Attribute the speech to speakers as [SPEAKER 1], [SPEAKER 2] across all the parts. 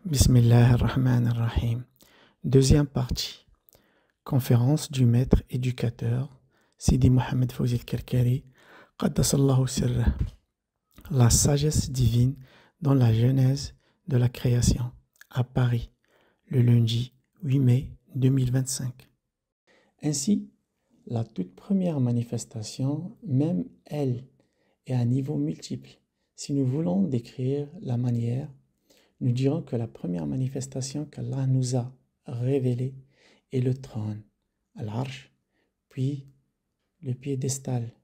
[SPEAKER 1] Bismillah ar-Rahman ar-Rahim. Deuxième partie. Conférence du maître éducateur Sidi Mohamed Fawzi al-Karkari, Qaddasallahu sirrah. La sagesse divine dans la genèse de la création, à Paris, le lundi 8 mai 2025. Ainsi, la toute première manifestation, même elle, est à niveau multiple. Si nous voulons décrire la manière, nous dirons que la première manifestation qu'Allah nous a révélée est le trône, Al-Arsh, puis le piédestal,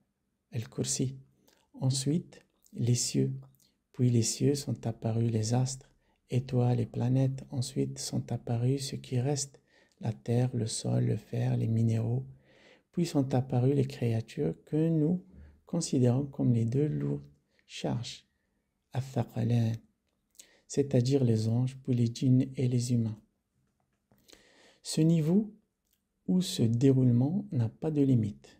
[SPEAKER 1] Al-Kursi. Ensuite, les cieux, puis les cieux sont apparus les astres, étoiles et planètes. Ensuite sont apparus ce qui reste, la terre, le sol, le fer, les minéraux. Puis sont apparues les créatures que nous considérons comme les deux lourdes charges, Al-Thaqalain, c'est-à-dire les anges, puis les djinns et les humains. Ce niveau ou ce déroulement n'a pas de limite,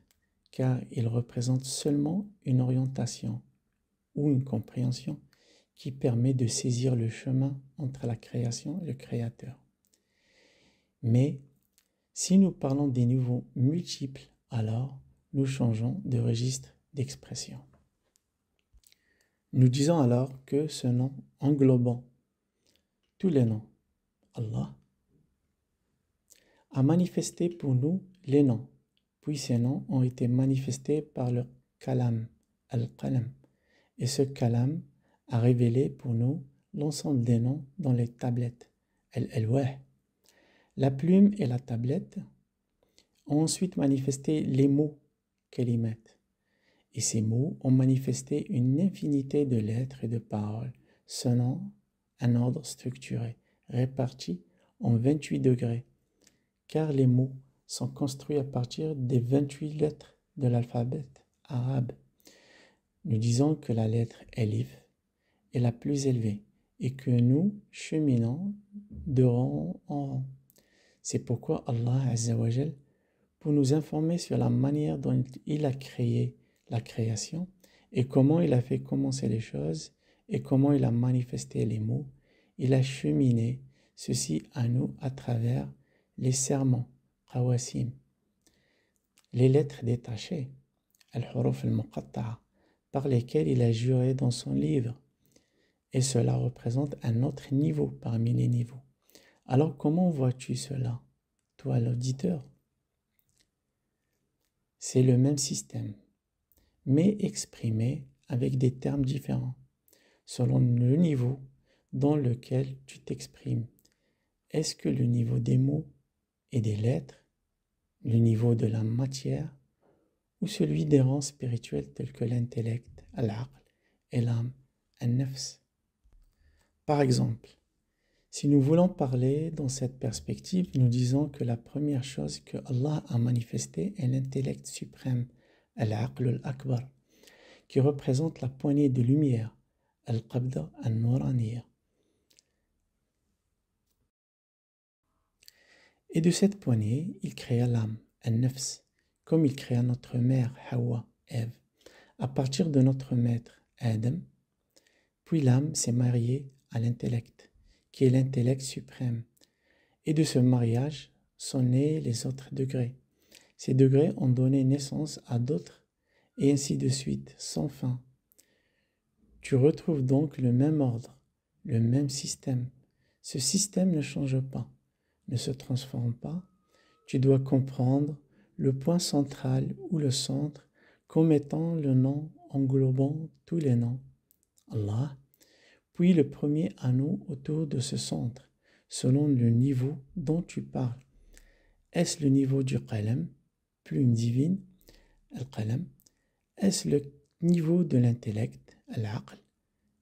[SPEAKER 1] car il représente seulement une orientation ou une compréhension qui permet de saisir le chemin entre la création et le créateur. Mais si nous parlons des niveaux multiples, alors nous changeons de registre d'expression. Nous disons alors que ce nom englobant tous les noms, Allah, a manifesté pour nous les noms, puis ces noms ont été manifestés par le kalam, al-qalam, et ce kalam a révélé pour nous l'ensemble des noms dans les tablettes, al-alwah. La plume et la tablette ont ensuite manifesté les mots, kalimat, et ces mots ont manifesté une infinité de lettres et de paroles, selon un ordre structuré, réparti en 28 degrés, car les mots sont construits à partir des 28 lettres de l'alphabet arabe. Nous disons que la lettre Elif est la plus élevée et que nous cheminons de rang en rang. C'est pourquoi Allah Azza wa Jal, pour nous informer sur la manière dont il a créé la création et comment il a fait commencer les choses et comment il a manifesté les mots, il a cheminé ceci à nous à travers les serments, qawasim, les lettres détachées, al-huruf al-muqatta'a, par lesquelles il a juré dans son livre. Et cela représente un autre niveau parmi les niveaux. Alors comment vois-tu cela, toi l'auditeur? C'est le même système, mais exprimé avec des termes différents, selon le niveau dans lequel tu t'exprimes. Est-ce que le niveau des mots et des lettres, le niveau de la matière, ou celui des rangs spirituels tels que l'intellect, al-aql, et l'âme, al-nafs? Par exemple, si nous voulons parler dans cette perspective, nous disons que la première chose que Allah a manifestée est l'intellect suprême, al-aql al-akbar, qui représente la poignée de lumière, al-qabda al-nuraniya. Et de cette poignée, il créa l'âme, al-nafs, comme il créa notre mère, Hawa, Ève, à partir de notre maître, Adam. Puis l'âme s'est mariée à l'intellect, qui est l'intellect suprême. Et de ce mariage sont nés les autres degrés. Ces degrés ont donné naissance à d'autres, et ainsi de suite, sans fin. Tu retrouves donc le même ordre, le même système. Ce système ne change pas, ne se transforme pas. Tu dois comprendre le point central ou le centre comme étant le nom englobant tous les noms, Allah, puis le premier anneau autour de ce centre, selon le niveau dont tu parles. Est-ce le niveau du qalam, plume divine, al-qalam? Est-ce le niveau de l'intellect, al-aql?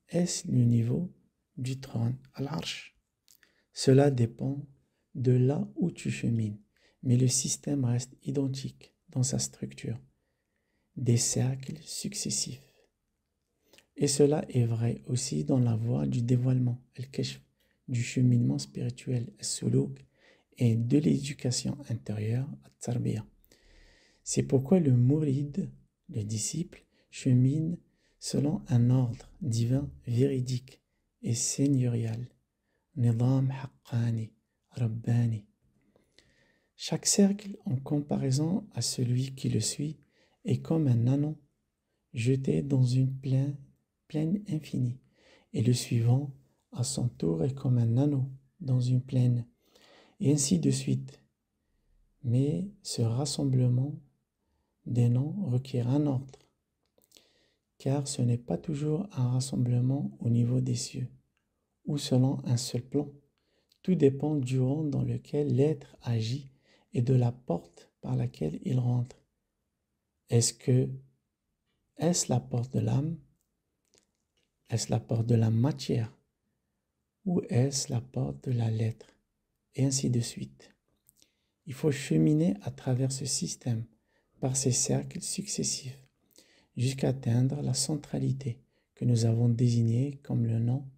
[SPEAKER 1] Est-ce le niveau du trône, al-arsh? Cela dépend de là où tu chemines, mais le système reste identique dans sa structure, des cercles successifs. Et cela est vrai aussi dans la voie du dévoilement, al-kashf, du cheminement spirituel, al-suluk, et de l'éducation intérieure, al-tarbiya. C'est pourquoi le mourid, le disciple, chemine selon un ordre divin véridique et seigneurial, Nidam haqqani, rabbani. Chaque cercle, en comparaison à celui qui le suit, est comme un anneau jeté dans une plaine infinie, et le suivant, à son tour, est comme un anneau dans une plaine, et ainsi de suite. Mais ce rassemblement des noms requiert un ordre, car ce n'est pas toujours un rassemblement au niveau des cieux, ou selon un seul plan. Tout dépend du rang dans lequel l'être agit et de la porte par laquelle il rentre. Est-ce la porte de l'âme? Est-ce la porte de la matière? Ou est-ce la porte de la lettre? Et ainsi de suite. Il faut cheminer à travers ce système, par ces cercles successifs, jusqu'à atteindre la centralité que nous avons désignée comme le nom,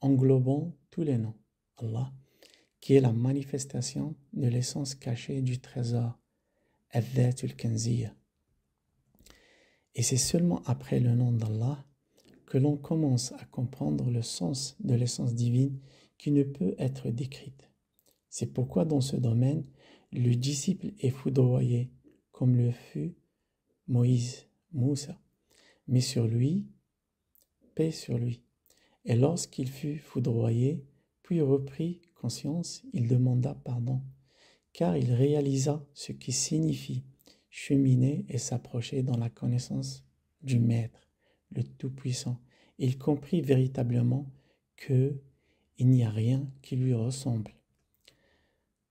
[SPEAKER 1] englobant tous les noms, Allah, qui est la manifestation de l'essence cachée du trésor, Al-Dhatul Kanziyya. Et c'est seulement après le nom d'Allah que l'on commence à comprendre le sens de l'essence divine qui ne peut être décrite. C'est pourquoi dans ce domaine, le disciple est foudroyé, comme le fut Moïse, Moussa, mais sur lui, paix sur lui. Et lorsqu'il fut foudroyé, puis reprit conscience, il demanda pardon, car il réalisa ce qui signifie cheminer et s'approcher dans la connaissance du Maître, le Tout-Puissant. Il comprit véritablement qu'il n'y a rien qui lui ressemble.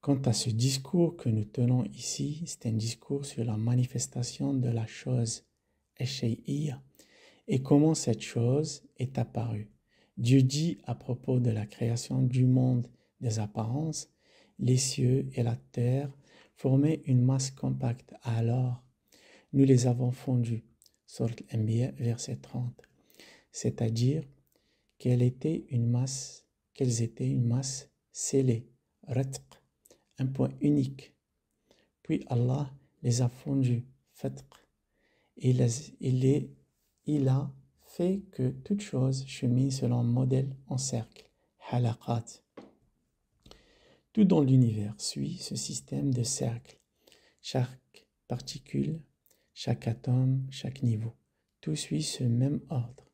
[SPEAKER 1] Quant à ce discours que nous tenons ici, c'est un discours sur la manifestation de la chose, Ash-Shay'iyya, et comment cette chose est apparue. Dieu dit à propos de la création du monde des apparences, les cieux et la terre formaient une masse compacte. Alors, nous les avons fondus. Sourate Al-Anbiya, verset 30. C'est-à-dire qu'elles étaient une masse scellée, ratq, un point unique. Puis Allah les a fondus, fatq, et il a fait que toute chose chemine selon un modèle en cercle, halaqat. Tout dans l'univers suit ce système de cercles. Chaque particule, chaque atome, chaque niveau, tout suit ce même ordre.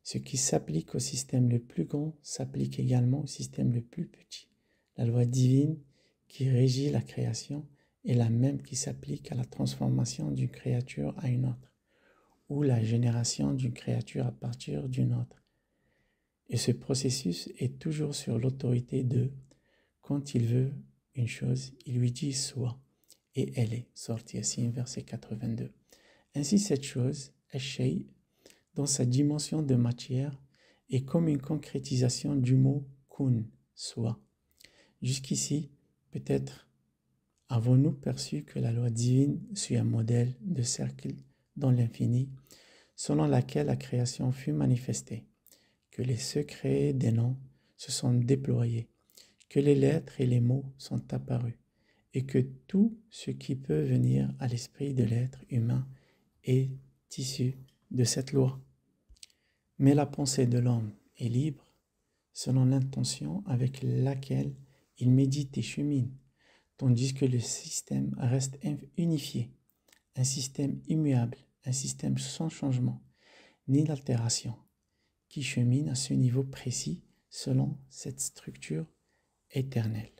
[SPEAKER 1] Ce qui s'applique au système le plus grand s'applique également au système le plus petit. La loi divine qui régit la création est la même qui s'applique à la transformation d'une créature à une autre, ou la génération d'une créature à partir d'une autre. Et ce processus est toujours sur l'autorité de quand il veut une chose, il lui dit soit, et elle est. Sourate Yasin, verset 82. Ainsi cette chose, Ash-Shay, dans sa dimension de matière, est comme une concrétisation du mot kun, soit. Jusqu'ici, peut-être avons-nous perçu que la loi divine suit un modèle de cercle dans l'infini, selon laquelle la création fut manifestée, que les secrets des noms se sont déployés, que les lettres et les mots sont apparus, et que tout ce qui peut venir à l'esprit de l'être humain est issu de cette loi. Mais la pensée de l'homme est libre selon l'intention avec laquelle il médite et chemine, tandis que le système reste unifié, un système immuable, un système sans changement ni altération, qui chemine à ce niveau précis selon cette structure éternelle.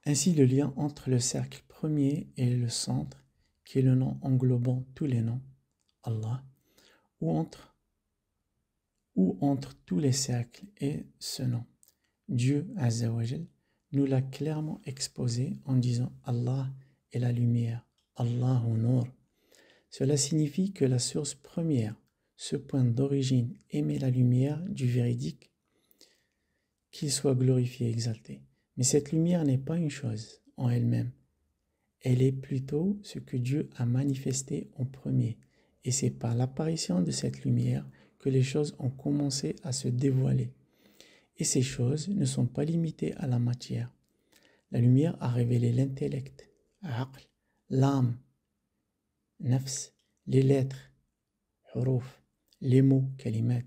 [SPEAKER 1] Ainsi, le lien entre le cercle premier et le centre, qui est le nom englobant tous les noms, Allah, ou entre tous les cercles et ce nom, Dieu Azza wa Jal, nous l'a clairement exposé en disant Allah est la lumière, Allahu Nur. Cela signifie que la source première, ce point d'origine, émet la lumière du véridique, qu'il soit glorifié et exalté. Mais cette lumière n'est pas une chose en elle-même. Elle est plutôt ce que Dieu a manifesté en premier. Et c'est par l'apparition de cette lumière que les choses ont commencé à se dévoiler. Et ces choses ne sont pas limitées à la matière. La lumière a révélé l'intellect, aql, l'âme, nafs, les lettres, huruf, les mots, kalimat,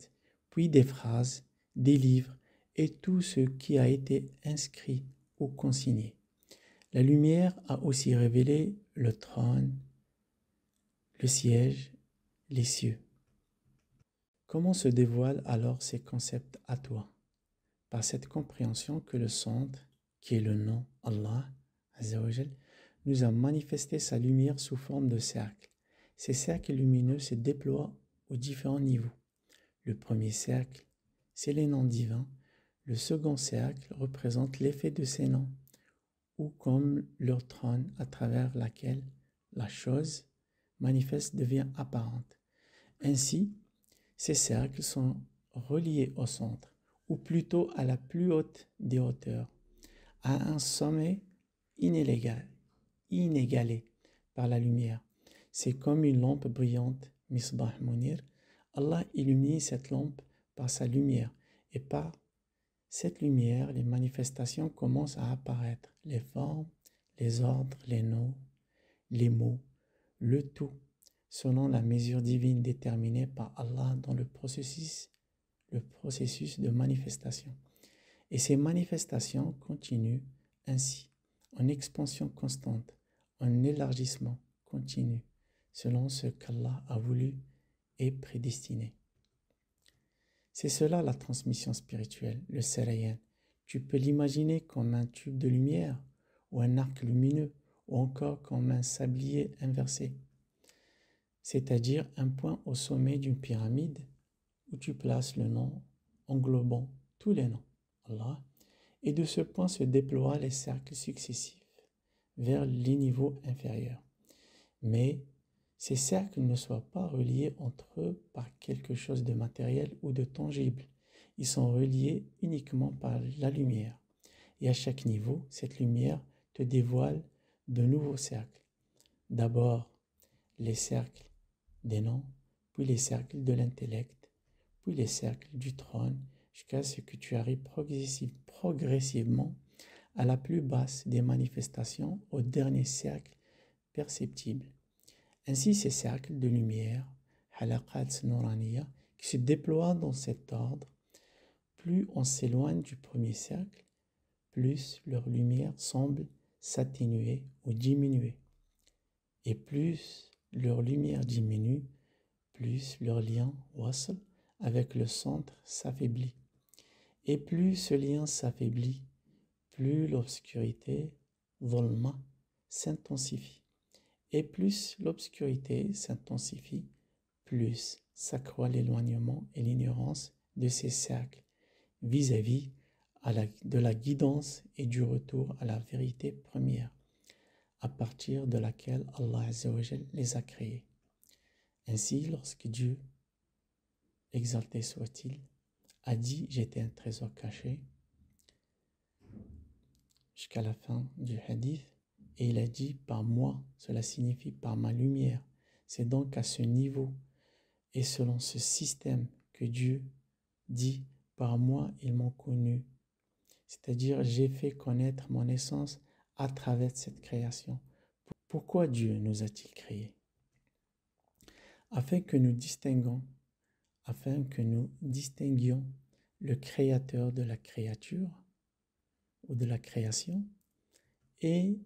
[SPEAKER 1] puis des phrases, des livres et tout ce qui a été inscrit ou consigné. La lumière a aussi révélé le trône, le siège, les cieux. Comment se dévoilent alors ces concepts à toi? Par cette compréhension que le centre, qui est le nom Allah, Azzawajal, nous a manifesté sa lumière sous forme de cercles. Ces cercles lumineux se déploient aux différents niveaux. Le premier cercle, c'est les noms divins. Le second cercle représente l'effet de ces noms, ou comme leur trône à travers laquelle la chose manifeste devient apparente. Ainsi, ces cercles sont reliés au centre, ou plutôt à la plus haute des hauteurs, à un sommet inégalé par la lumière. C'est comme une lampe brillante, Misbah Munir. Allah illumine cette lampe par sa lumière, et par cette lumière, les manifestations commencent à apparaître, les formes, les ordres, les noms, les mots, le tout, selon la mesure divine déterminée par Allah dans le processus de manifestation. Et ces manifestations continuent ainsi, en expansion constante, en élargissement continu, selon ce qu'Allah a voulu et prédestiné. C'est cela la transmission spirituelle, le sarayan. Tu peux l'imaginer comme un tube de lumière, ou un arc lumineux, ou encore comme un sablier inversé. C'est-à-dire un point au sommet d'une pyramide où tu places le nom englobant tous les noms, Allah, et de ce point se déploient les cercles successifs vers les niveaux inférieurs. Mais ces cercles ne soient pas reliés entre eux par quelque chose de matériel ou de tangible. Ils sont reliés uniquement par la lumière. Et à chaque niveau, cette lumière te dévoile de nouveaux cercles. D'abord, les cercles des noms, puis les cercles de l'intellect, puis les cercles du trône, jusqu'à ce que tu arrives progressivement à la plus basse des manifestations, au dernier cercle perceptible. Ainsi, ces cercles de lumière, halaqat nouraniya, qui se déploient dans cet ordre, plus on s'éloigne du premier cercle, plus leur lumière semble s'atténuer ou diminuer. Et plus leur lumière diminue, plus leur lien wasl avec le centre s'affaiblit. Et plus ce lien s'affaiblit, plus l'obscurité, dhulma, s'intensifie. Et plus l'obscurité s'intensifie, plus s'accroît l'éloignement et l'ignorance de ces cercles vis-à-vis de la guidance et du retour à la vérité première, à partir de laquelle Allah Azzawajal les a créés. Ainsi, lorsque Dieu, exalté soit-il, a dit « J'étais un trésor caché » jusqu'à la fin du hadith, et il a dit « par moi », cela signifie « par ma lumière ». C'est donc à ce niveau et selon ce système que Dieu dit « par moi, ils m'ont connu ». C'est-à-dire, j'ai fait connaître mon essence à travers cette création. Pourquoi Dieu nous a-t-il créés? Afin que nous distinguions le créateur de la créature ou de la création, et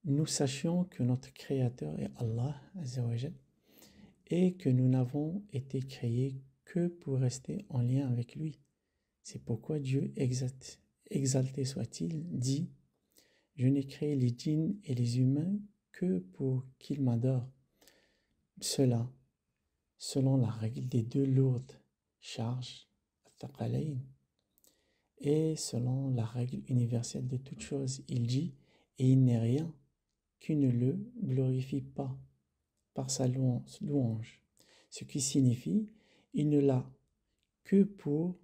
[SPEAKER 1] nous sachions que notre créateur est Allah Azzawajal, et que nous n'avons été créés que pour rester en lien avec lui. C'est pourquoi Dieu, exalté soit-il, dit « Je n'ai créé les djinns et les humains que pour qu'ils m'adorent ». Cela, selon la règle des deux lourdes charges, Thaqalayn, et selon la règle universelle de toute chose, il dit « Et il n'est rien qui ne le glorifie pas par sa louange », ce qui signifie « il ne l'a que pour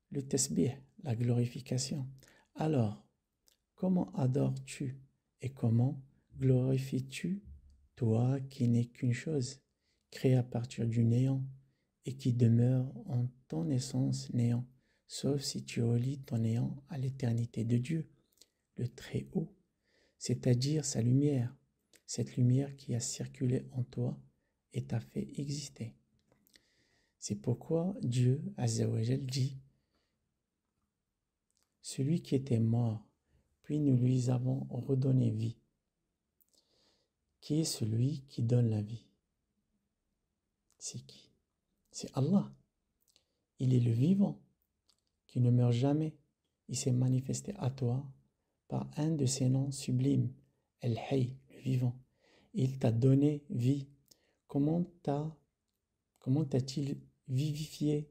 [SPEAKER 1] le tasbih, la glorification ». Alors, comment adores-tu et comment glorifies-tu, toi qui n'es qu'une chose, créée à partir du néant et qui demeure en ton essence néant, sauf si tu relis ton néant à l'éternité de Dieu, le Très-Haut, c'est-à-dire sa lumière, cette lumière qui a circulé en toi et t'a fait exister. C'est pourquoi Dieu, Azzawajal, dit celui qui était mort, puis nous lui avons redonné vie. Qui est celui qui donne la vie? C'est qui? C'est Allah. Il est le vivant, qui ne meurt jamais. Il s'est manifesté à toi par un de ses noms sublimes, El-Hayy, le vivant. Il t'a donné vie. Comment t'a-t-il vivifié?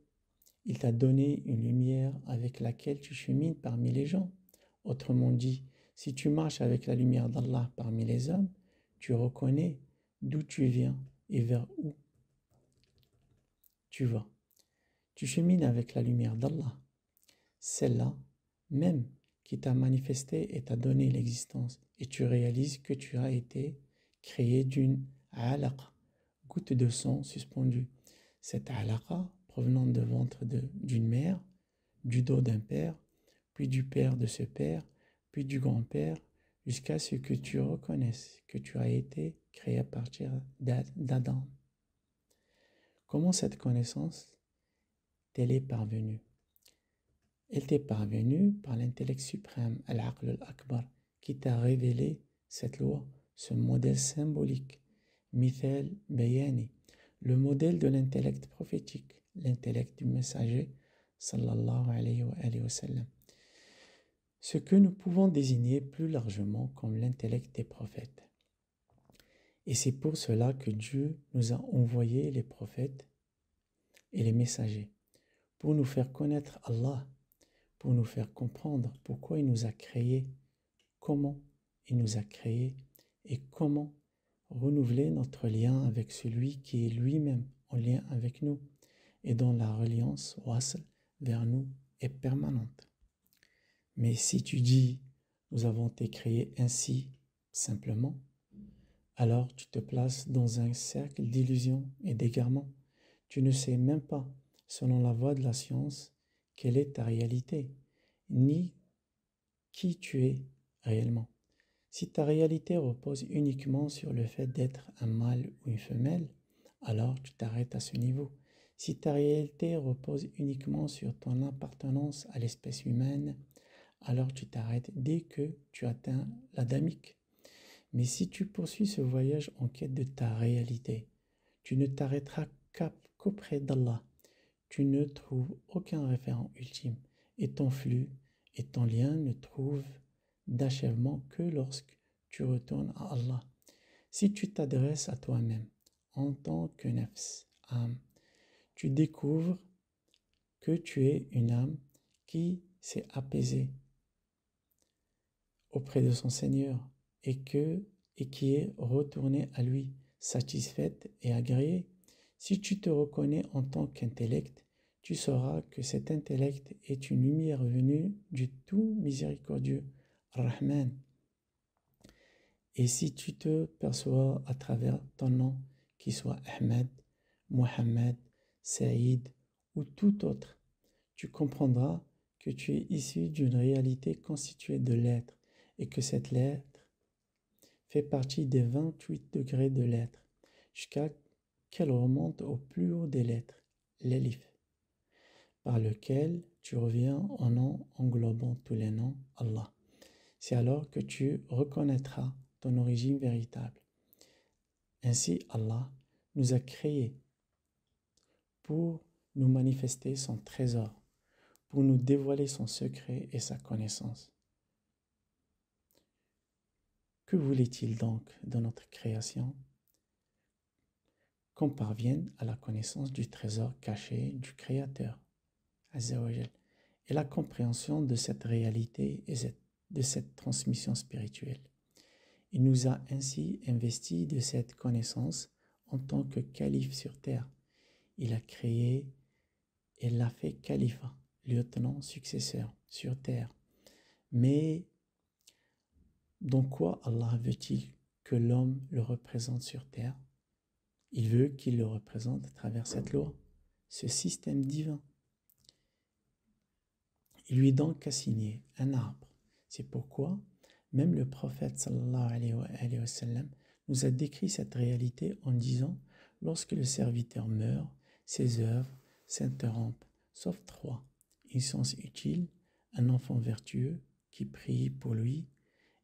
[SPEAKER 1] Il t'a donné une lumière avec laquelle tu chemines parmi les gens. Autrement dit, si tu marches avec la lumière d'Allah parmi les hommes, tu reconnais d'où tu viens et vers où tu vas. Tu chemines avec la lumière d'Allah, celle-là même qui t'a manifesté et t'a donné l'existence. Et tu réalises que tu as été créé d'une alaqa, goutte de sang suspendue. Cette alaqa provenant du ventre d'une mère, du dos d'un père, puis du père de ce père, puis du grand-père, jusqu'à ce que tu reconnaisses que tu as été créé à partir d'Adam. Comment cette connaissance t'est parvenue? Elle t'est parvenue par l'intellect suprême, Al-Aql al-Akbar, qui t'a révélé cette loi, ce modèle symbolique, Mithal Bayani, le modèle de l'intellect prophétique, l'intellect du messager, sallallahu alayhi wa sallam. Ce que nous pouvons désigner plus largement comme l'intellect des prophètes. Et c'est pour cela que Dieu nous a envoyé les prophètes et les messagers, pour nous faire connaître Allah, pour nous faire comprendre pourquoi il nous a créés, comment il nous a créés et comment renouveler notre lien avec celui qui est lui-même en lien avec nous et dont la reliance wasl vers nous est permanente. Mais si tu dis « nous avons été créés ainsi, simplement », alors tu te places dans un cercle d'illusions et d'égarements. Tu ne sais même pas, selon la voie de la science, quelle est ta réalité, ni qui tu es réellement. Si ta réalité repose uniquement sur le fait d'être un mâle ou une femelle, alors tu t'arrêtes à ce niveau. Si ta réalité repose uniquement sur ton appartenance à l'espèce humaine, alors tu t'arrêtes dès que tu atteins l'adamique. Mais si tu poursuis ce voyage en quête de ta réalité, tu ne t'arrêteras qu'auprès d'Allah. Tu ne trouves aucun référent ultime et ton flux et ton lien ne trouvent d'achèvement que lorsque tu retournes à Allah. Si tu t'adresses à toi-même en tant que nafs, âme, tu découvres que tu es une âme qui s'est apaisée auprès de son Seigneur et qui est retournée à lui, satisfaite et agréée. Si tu te reconnais en tant qu'intellect, tu sauras que cet intellect est une lumière venue du tout miséricordieux, Rahman. Et si tu te perçois à travers ton nom, qu'il soit Ahmed, Mohammed, Saïd ou tout autre, tu comprendras que tu es issu d'une réalité constituée de l'être et que cette lettre fait partie des 28 degrés de l'être jusqu'à qu'elle remonte au plus haut des lettres, l'élif, par lequel tu reviens en nom englobant tous les noms, Allah. C'est alors que tu reconnaîtras ton origine véritable. Ainsi, Allah nous a créés pour nous manifester son trésor, pour nous dévoiler son secret et sa connaissance. Que voulait-il donc dans notre création? Qu'on parvienne à la connaissance du trésor caché du Créateur, Azza wa Jal, et la compréhension de cette réalité et de cette transmission spirituelle. Il nous a ainsi investis de cette connaissance en tant que calife sur terre. Il a créé et l'a fait califat, lieutenant successeur sur terre. Mais dans quoi Allah veut-il que l'homme le représente sur terre? Il veut qu'il le représente à travers cette loi, ce système divin. Il lui est donc assigné un arbre. C'est pourquoi même le prophète sallallahu alayhi wa sallam nous a décrit cette réalité en disant « Lorsque le serviteur meurt, ses œuvres s'interrompent, sauf trois, une science utile, un enfant vertueux qui prie pour lui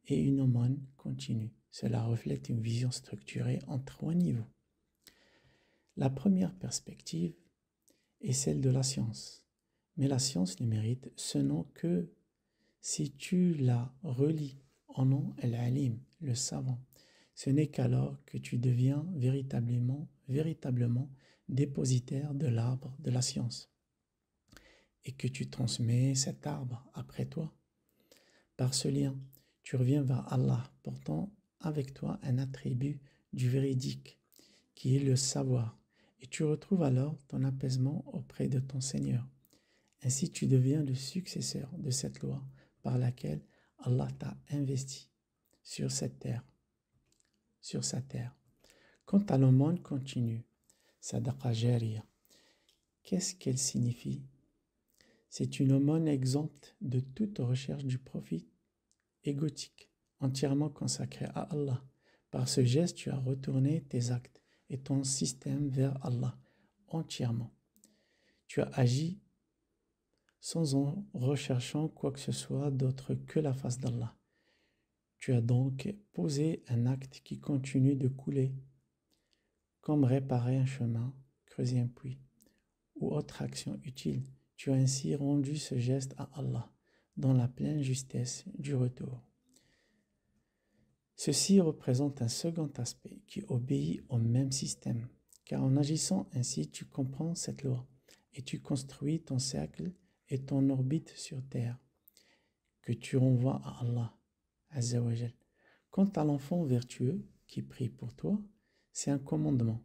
[SPEAKER 1] et une aumône continue. Cela reflète une vision structurée en 3 niveaux. La première perspective est celle de la science. Mais la science ne mérite ce nom que si tu la relis en nom Al-Alim, le savant. Ce n'est qu'alors que tu deviens véritablement dépositaire de l'arbre de la science et que tu transmets cet arbre après toi. Par ce lien, tu reviens vers Allah, portant avec toi un attribut du véridique, qui est le savoir, et tu retrouves alors ton apaisement auprès de ton Seigneur. Ainsi, tu deviens le successeur de cette loi par laquelle Allah t'a investi sur cette terre, sur sa terre. Quant à l'aumône continue, Sadaqa Jariya, qu'est-ce qu'elle signifie? C'est une aumône exempte de toute recherche du profit égotique, entièrement consacrée à Allah. Par ce geste, tu as retourné tes actes et ton système vers Allah entièrement. Tu as agi sans en recherchant quoi que ce soit d'autre que la face d'Allah. Tu as donc posé un acte qui continue de couler, comme réparer un chemin, creuser un puits ou autre action utile. Tu as ainsi rendu ce geste à Allah dans la pleine justesse du retour. Ceci représente un second aspect qui obéit au même système, car en agissant ainsi, tu comprends cette loi et tu construis ton cercle et ton orbite sur terre, que tu renvoies à Allah, Azza wa Jal. Quant à l'enfant vertueux qui prie pour toi, c'est un commandement.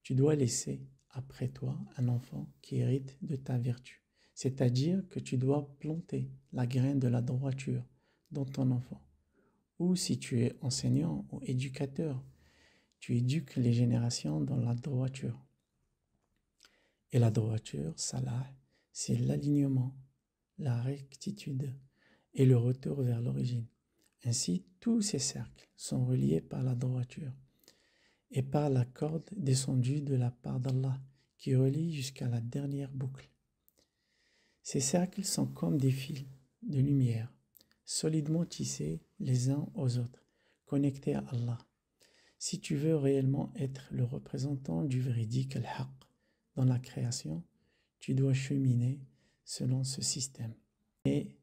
[SPEAKER 1] Tu dois laisser après toi un enfant qui hérite de ta vertu, c'est-à-dire que tu dois planter la graine de la droiture dans ton enfant. Ou si tu es enseignant ou éducateur, tu éduques les générations dans la droiture. Et la droiture, salah, c'est l'alignement, la rectitude et le retour vers l'origine. Ainsi, tous ces cercles sont reliés par la droiture et par la corde descendue de la part d'Allah qui relie jusqu'à la dernière boucle. Ces cercles sont comme des fils de lumière, solidement tissés les uns aux autres, connectés à Allah. Si tu veux réellement être le représentant du véridique al-haq dans la création, tu dois cheminer selon ce système. Et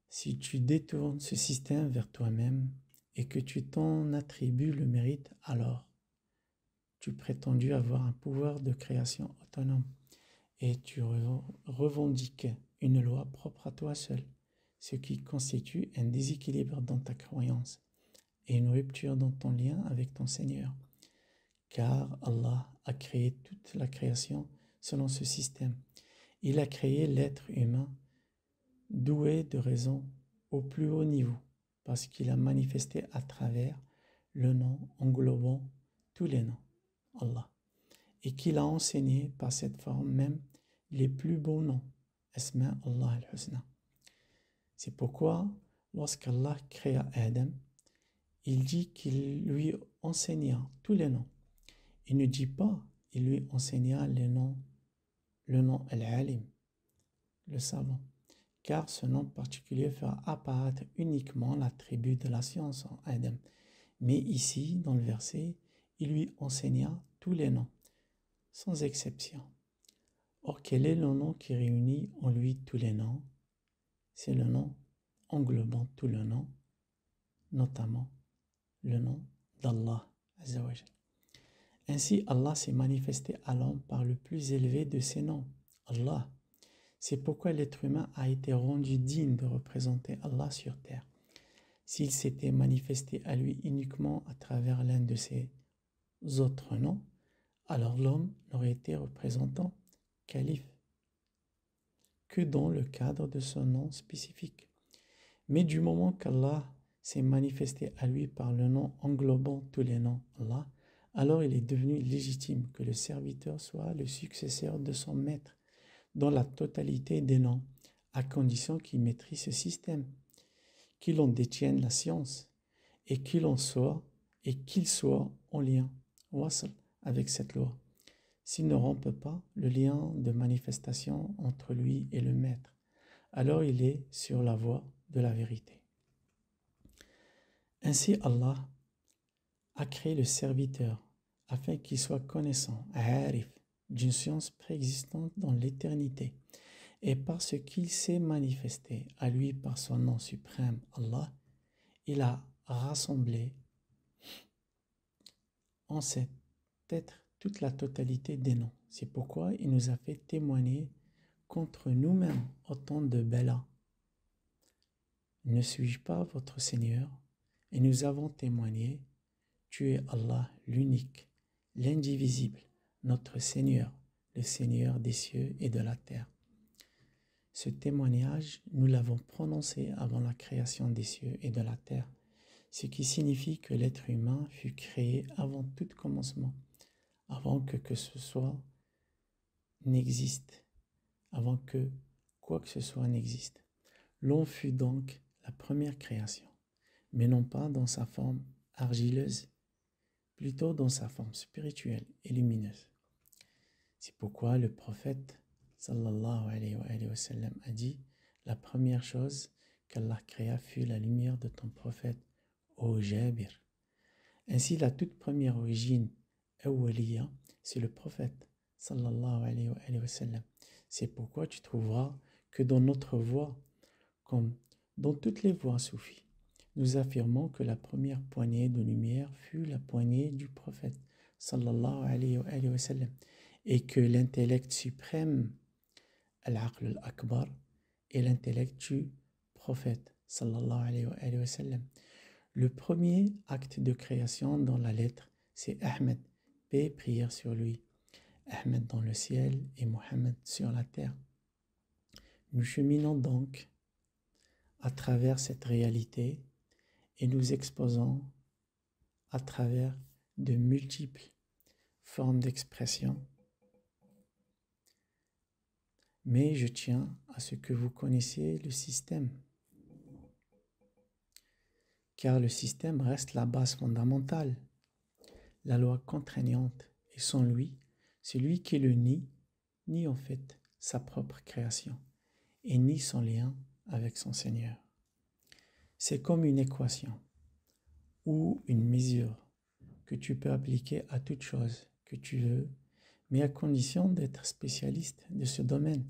[SPEAKER 1] si tu détournes ce système vers toi-même et que tu t'en attribues le mérite, alors tu prétendu avoir un pouvoir de création autonome et tu revendiques une loi propre à toi seul, ce qui constitue un déséquilibre dans ta croyance et une rupture dans ton lien avec ton Seigneur. Car Allah a créé toute la création selon ce système. Il a créé l'être humain doué de raison au plus haut niveau, parce qu'il a manifesté à travers le nom englobant tous les noms, Allah, et qu'il a enseigné par cette forme même les plus beaux noms, Asma Allah al-Husna. C'est pourquoi, lorsqu'Allah créa Adam, il dit qu'il lui enseigna tous les noms. Il ne dit pas il lui enseigna le nom Al-Alim, le savant, car ce nom particulier fera apparaître uniquement l'attribut de la science en Adam. Mais ici, dans le verset, il lui enseigna tous les noms, sans exception. Or, quel est le nom qui réunit en lui tous les noms? C'est le nom englobant tous les noms, notamment le nom d'Allah Azza wa Jal. Ainsi, Allah s'est manifesté à l'homme par le plus élevé de ses noms, Allah. C'est pourquoi l'être humain a été rendu digne de représenter Allah sur terre. S'il s'était manifesté à lui uniquement à travers l'un de ses autres noms, alors l'homme n'aurait été représentant calife que dans le cadre de son nom spécifique. Mais du moment qu'Allah s'est manifesté à lui par le nom englobant tous les noms, Allah, alors il est devenu légitime que le serviteur soit le successeur de son maître dans la totalité des noms, à condition qu'il maîtrise ce système, qu'il en détienne la science et qu'il soit en lien, wasl, avec cette loi. S'il ne rompt pas le lien de manifestation entre lui et le maître, alors il est sur la voie de la vérité. Ainsi Allah a créé le serviteur afin qu'il soit connaissant, arif, d'une science préexistante dans l'éternité. Et parce qu'il s'est manifesté à lui par son nom suprême, Allah, il a rassemblé en cet être toute la totalité des noms. C'est pourquoi il nous a fait témoigner contre nous-mêmes autant de bela. Ne suis-je pas votre Seigneur? Et nous avons témoigné, tu es Allah l'unique, l'indivisible, notre Seigneur, le Seigneur des cieux et de la terre. Ce témoignage, nous l'avons prononcé avant la création des cieux et de la terre, ce qui signifie que l'être humain fut créé avant tout commencement, avant que ce soit n'existe, avant que quoi que ce soit n'existe. L'homme fut donc la première création, mais non pas dans sa forme argileuse, plutôt dans sa forme spirituelle et lumineuse. C'est pourquoi le prophète sallallahu alayhi wa sallam a dit: la première chose qu'Allah créa fut la lumière de ton prophète, ô Jabir. Ainsi, la toute première origine awwaliya, c'est le prophète sallallahu alayhi wa sallam. C'est pourquoi tu trouveras que dans notre voie, comme dans toutes les voies soufis, nous affirmons que la première poignée de lumière fut la poignée du prophète sallallahu alayhi wa sallam, et que l'intellect suprême, al-aql al-akbar, est l'intellect du prophète sallallahu alayhi wa sallam. Le premier acte de création dans la lettre, c'est Ahmed, paix et prière sur lui. Ahmed dans le ciel et Mohammed sur la terre. Nous cheminons donc à travers cette réalité et nous exposons à travers de multiples formes d'expression. Mais je tiens à ce que vous connaissiez le système, car le système reste la base fondamentale, la loi contraignante, et sans lui, celui qui le nie en fait sa propre création et nie son lien avec son Seigneur. C'est comme une équation ou une mesure que tu peux appliquer à toute chose que tu veux, mais à condition d'être spécialiste de ce domaine.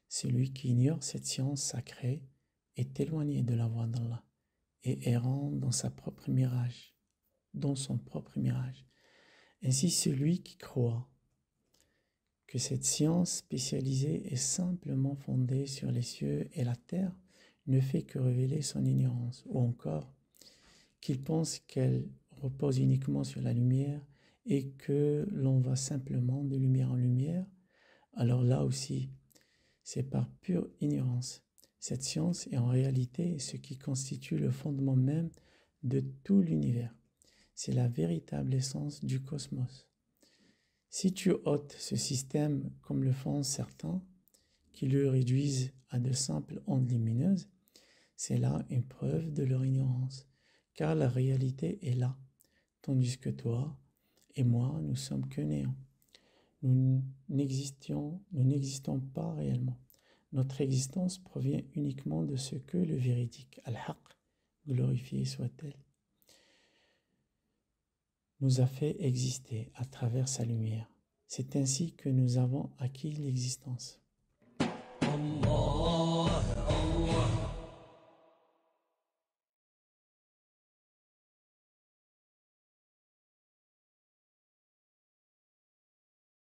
[SPEAKER 1] Celui qui ignore cette science sacrée est éloigné de la voie d'Allah et errant dans son propre mirage. Ainsi, celui qui croit que cette science spécialisée est simplement fondée sur les cieux et la terre ne fait que révéler son ignorance, ou encore qu'il pense qu'elle repose uniquement sur la lumière et que l'on va simplement de lumière en lumière, alors là aussi, c'est par pure ignorance. Cette science est en réalité ce qui constitue le fondement même de tout l'univers. C'est la véritable essence du cosmos. Si tu ôtes ce système comme le font certains, qui le réduisent à de simples ondes lumineuses, c'est là une preuve de leur ignorance, car la réalité est là, tandis que toi et moi, nous sommes que néants. Nous n'existons pas réellement. Notre existence provient uniquement de ce que le véridique, al-haq, glorifié soit-elle, nous a fait exister à travers sa lumière. C'est ainsi que nous avons acquis l'existence. Allah.